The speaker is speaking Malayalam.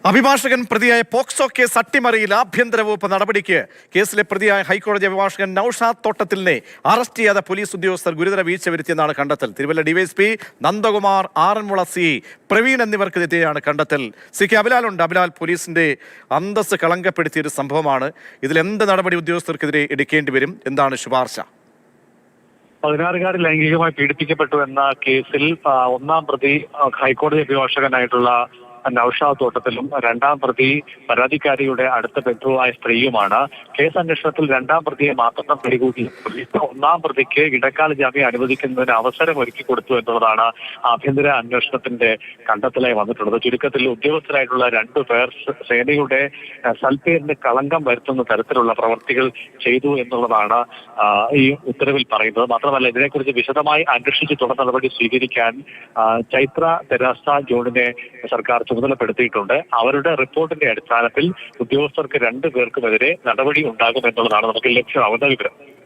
അഭിഭാഷകൻ പ്രതിയായ പോക്സോ കേസ് അട്ടിമറിയിൽ ആഭ്യന്തര വകുപ്പ് നടപടിക്ക് കേസിലെ പ്രതിയായ ഹൈക്കോടതി അഭിഭാഷകൻ നൌഷാദ് തോട്ടത്തിലിനെ അറസ്റ്റ് ചെയ്യാതെ പോലീസ് ഉദ്യോഗസ്ഥർ ഗുരുതര വീഴ്ച വരുത്തിയെന്നാണ് കണ്ടെത്തൽ. തിരുവല്ല ഡിവൈഎസ്പി നന്ദകുമാർ, ആറന്മുള സി പ്രവീൺ എന്നിവർക്കെതിരെയാണ് കണ്ടെത്തൽ. C K അബിലാലുണ്ട്. അബിലാൽ, പോലീസിന്റെ അന്തസ് കളങ്കപ്പെടുത്തിയ ഒരു സംഭവമാണ്. ഇതിൽ എന്ത് നടപടി ഉദ്യോഗസ്ഥർക്കെതിരെ എടുക്കേണ്ടി വരും? എന്താണ് ശുപാർശ? 16-കാരി ലൈംഗികമായി പീഡിപ്പിക്കപ്പെട്ടു എന്ന കേസിൽ ഒന്നാം പ്രതി ഹൈക്കോടതി അഭിഭാഷകനായിട്ടുള്ള നൌഷാദ് തോട്ടത്തിലും രണ്ടാം പ്രതി പരാതിക്കാരിയുടെ അടുത്ത ബന്ധുവായ സ്ത്രീയുമാണ്. കേസ് അന്വേഷണത്തിൽ രണ്ടാം പ്രതിയെ മാത്രം പിടികൂടി ഒന്നാം പ്രതിക്ക് ഇടക്കാല ജാമ്യം അനുവദിക്കുന്നതിന് അവസരം ഒരുക്കി കൊടുത്തു എന്നുള്ളതാണ് ആഭ്യന്തര അന്വേഷണത്തിന്റെ കണ്ടെത്തലായി വന്നിട്ടുള്ളത്. ചുരുക്കത്തിൽ ഉദ്യോഗസ്ഥരായിട്ടുള്ള 2 പേർ സേനയുടെ സൽപ്പേരിന് കളങ്കം വരുത്തുന്ന തരത്തിലുള്ള പ്രവർത്തികൾ ചെയ്തു എന്നുള്ളതാണ് ഈ ഉത്തരവിൽ പറയുന്നത്. മാത്രമല്ല, ഇതിനെക്കുറിച്ച് വിശദമായി അന്വേഷിച്ച് തുടർ നടപടി സ്വീകരിക്കാൻ ചൈത്ര തെരേസ ജോണിനെ സർക്കാർ ചുമതലപ്പെടുത്തിയിട്ടുണ്ട്. അവരുടെ റിപ്പോർട്ടിന്റെ അടിസ്ഥാനത്തിൽ ഉദ്യോഗസ്ഥർക്ക് 2 പേർക്കുമെതിരെ നടപടി ഉണ്ടാകുമെന്നുള്ളതാണ് നമുക്ക് ലഭ്യമാകുന്ന വിവരം.